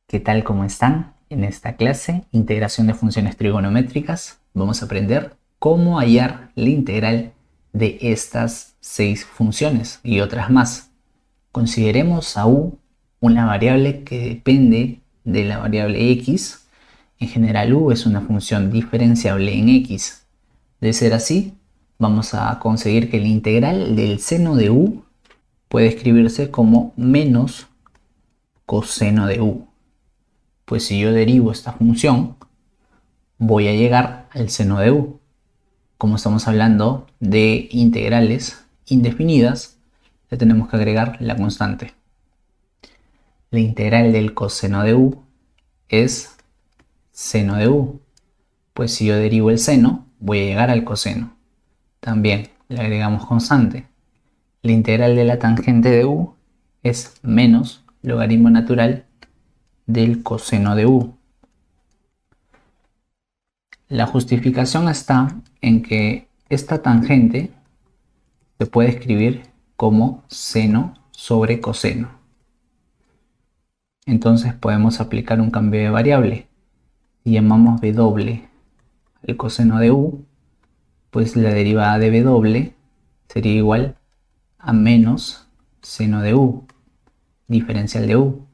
¿Qué tal? ¿Cómo están? En esta clase, integración de funciones trigonométricas, vamos a aprender cómo hallar la integral de estas 6 funciones y otras más. Consideremos a u una variable que depende de la variable x. En general, u es una función diferenciable en x. De ser así, vamos a conseguir que la integral del seno de u puede escribirse como menos coseno de u. Pues si yo derivo esta función, voy a llegar al seno de u. Como estamos hablando de integrales indefinidas, le tenemos que agregar la constante. La integral del coseno de u es seno de u. Pues si yo derivo el seno, voy a llegar al coseno. También le agregamos constante. La integral de la tangente de u es menos logaritmo natural del coseno de u. La justificación está en que esta tangente se puede escribir como seno sobre coseno. Entonces podemos aplicar un cambio de variable. Si llamamos w al coseno de u, pues la derivada de w sería igual a menos seno de u, diferencial de u.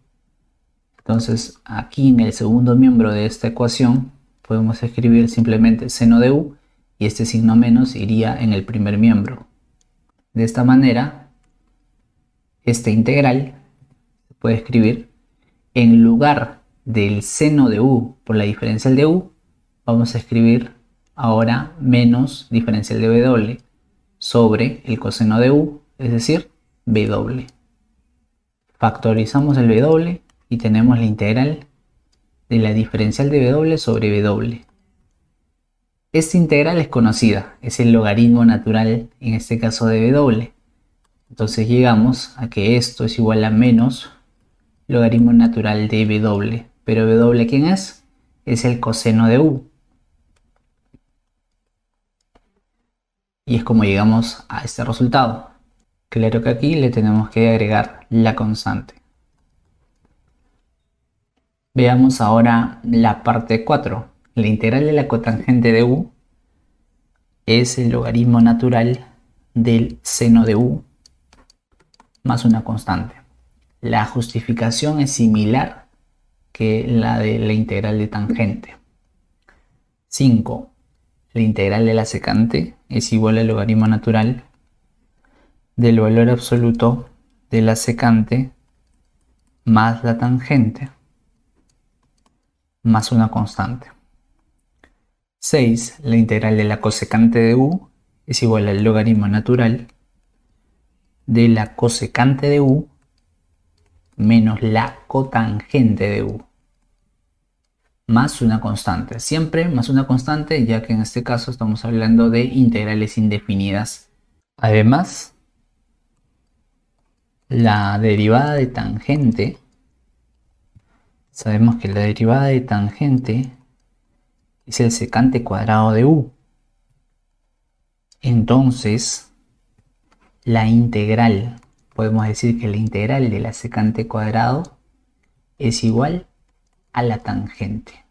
Entonces aquí en el segundo miembro de esta ecuación podemos escribir simplemente seno de u y este signo menos iría en el primer miembro. De esta manera, esta integral se puede escribir en lugar del seno de u por la diferencial de u, vamos a escribir ahora menos diferencial de w sobre el coseno de u, es decir, w. Factorizamos el w y tenemos la integral de la diferencial de w sobre w. Esta integral es conocida, es el logaritmo natural, en este caso de w. Entonces llegamos a que esto es igual a menos logaritmo natural de w. Pero w, ¿quién es? Es el coseno de u. Y es como llegamos a este resultado. Claro que aquí le tenemos que agregar la constante. Veamos ahora la parte 4. La integral de la cotangente de u es el logaritmo natural del seno de u más una constante. La justificación es similar que la de la integral de tangente. 5. La integral de la secante es igual al logaritmo natural del valor absoluto de la secante más la tangente más una constante. 6. La integral de la cosecante de u es igual al logaritmo natural de la cosecante de u menos la cotangente de u más una constante. Siempre más una constante, ya que en este caso estamos hablando de integrales indefinidas. Además, la derivada de tangente, sabemos que la derivada de tangente es el secante cuadrado de u. Entonces, la integral, podemos decir que la integral de la secante cuadrado es igual a la tangente.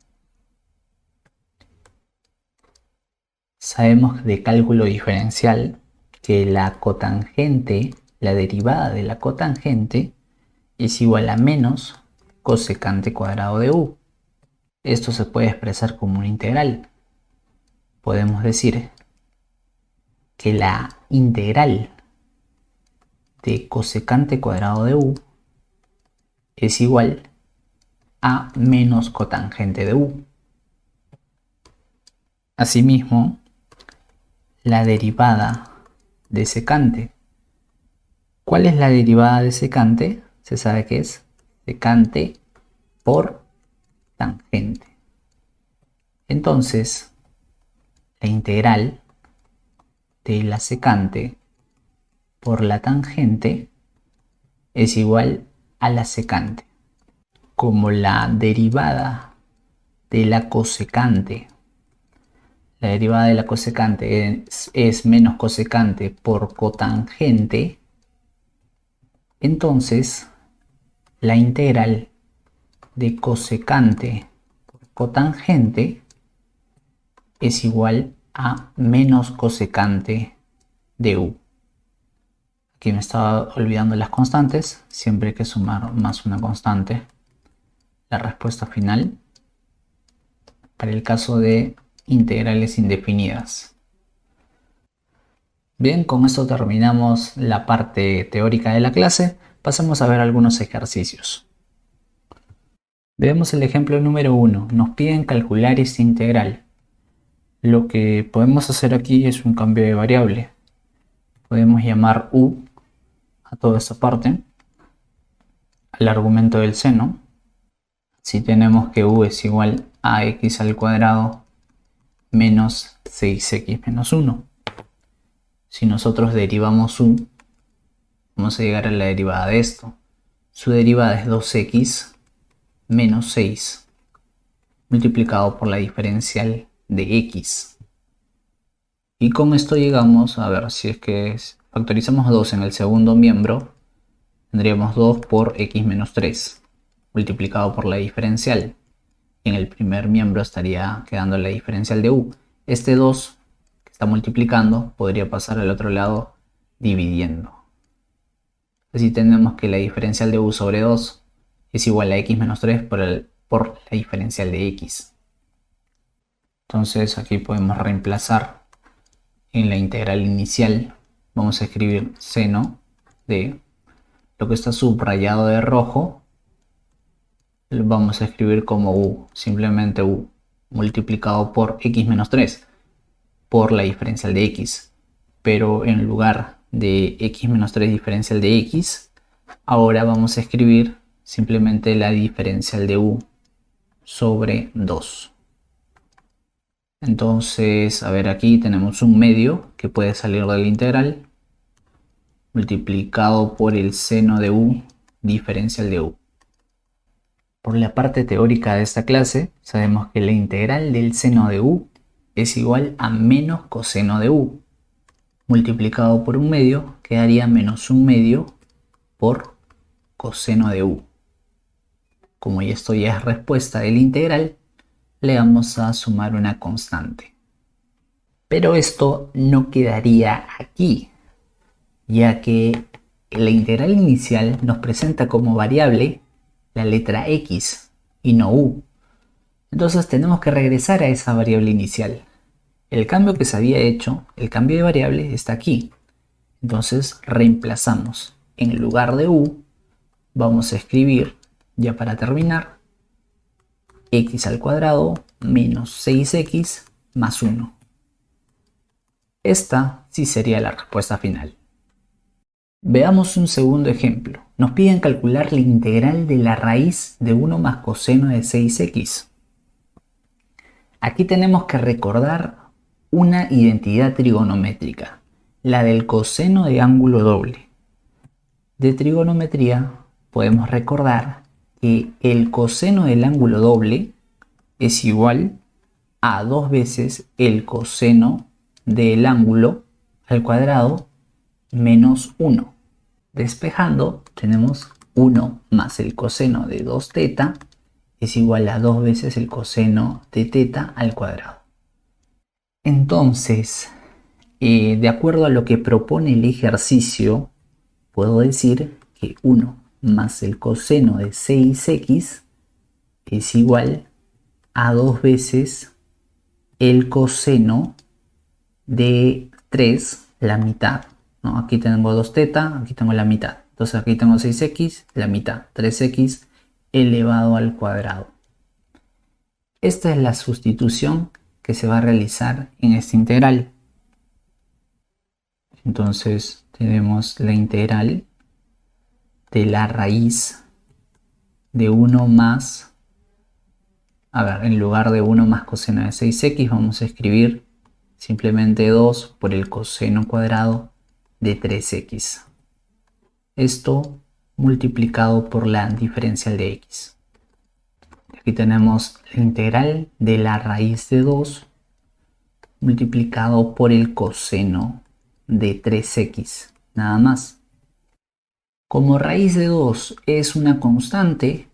Sabemos de cálculo diferencial que la cotangente, la derivada de la cotangente, es igual a menos cosecante cuadrado de u. Esto se puede expresar como una integral. Podemos decir que la integral de cosecante cuadrado de u es igual a menos cotangente de u. Asimismo, la derivada de secante. ¿Cuál es la derivada de secante? Se sabe que es secante por tangente. Entonces, la integral de la secante por la tangente es igual a la secante. Como la derivada de la cosecante, la derivada de la cosecante es menos cosecante por cotangente, entonces la integral de cosecante por cotangente es igual a menos cosecante de u. Aquí me estaba olvidando las constantes, siempre hay que sumar más una constante. La respuesta final para el caso de integrales indefinidas. Bien, con esto terminamos la parte teórica de la clase. Pasemos a ver algunos ejercicios. Veamos el ejemplo número 1. Nos piden calcular esta integral. Lo que podemos hacer aquí es un cambio de variable. Podemos llamar u a toda esta parte, al argumento del seno. Si tenemos que u es igual a x al cuadrado menos 6x menos 1. Si nosotros derivamos u, vamos a llegar a la derivada de esto. Su derivada es 2x menos 6 multiplicado por la diferencial de x. Y con esto llegamos, a ver, si es que factorizamos 2 en el segundo miembro, tendríamos 2 por x menos 3 multiplicado por la diferencial. En el primer miembro estaría quedando la diferencial de u. Este 2 que está multiplicando podría pasar al otro lado dividiendo. Así tenemos que la diferencial de u sobre 2 es igual a x menos 3 por la diferencial de x. Entonces aquí podemos reemplazar en la integral inicial. Vamos a escribir seno de lo que está subrayado de rojo. Lo vamos a escribir como u, simplemente u multiplicado por x menos 3 por la diferencial de x. Pero en lugar de x menos 3 diferencial de x, ahora vamos a escribir simplemente la diferencial de u sobre 2. Entonces, a ver, aquí tenemos un medio que puede salir de la integral multiplicado por el seno de u diferencial de u. Por la parte teórica de esta clase, sabemos que la integral del seno de u es igual a menos coseno de u multiplicado por un medio, quedaría menos un medio por coseno de u. Como esto ya es respuesta de la integral, le vamos a sumar una constante. Pero esto no quedaría aquí, ya que la integral inicial nos presenta como variable la letra x y no u. Entonces tenemos que regresar a esa variable inicial. El cambio que se había hecho, el cambio de variable, está aquí. Entonces reemplazamos. En lugar de u, vamos a escribir, ya para terminar, x al cuadrado menos 6x más 1. Esta sí sería la respuesta final. Veamos un segundo ejemplo. Nos piden calcular la integral de la raíz de 1 más coseno de 6x. Aquí tenemos que recordar una identidad trigonométrica, la del coseno de ángulo doble. De trigonometría podemos recordar que el coseno del ángulo doble es igual a 2 veces el coseno del ángulo al cuadrado menos 1. Despejando, tenemos 1 más el coseno de 2θ es igual a 2 veces el coseno de θ al cuadrado. Entonces, de acuerdo a lo que propone el ejercicio, puedo decir que 1 más el coseno de 6x es igual a 2 veces el coseno de 3, la mitad, ¿no? Aquí tengo 2θ, aquí tengo la mitad. Entonces aquí tengo 6x, la mitad, 3x elevado al cuadrado. Esta es la sustitución que se va a realizar en esta integral. Entonces tenemos la integral de la raíz de 1 más, en lugar de 1 más coseno de 6x vamos a escribir simplemente 2 por el coseno cuadrado de 3x. Esto multiplicado por la diferencial de x. Aquí tenemos la integral de la raíz de 2 multiplicado por el coseno de 3x, nada más. Como raíz de 2 es una constante,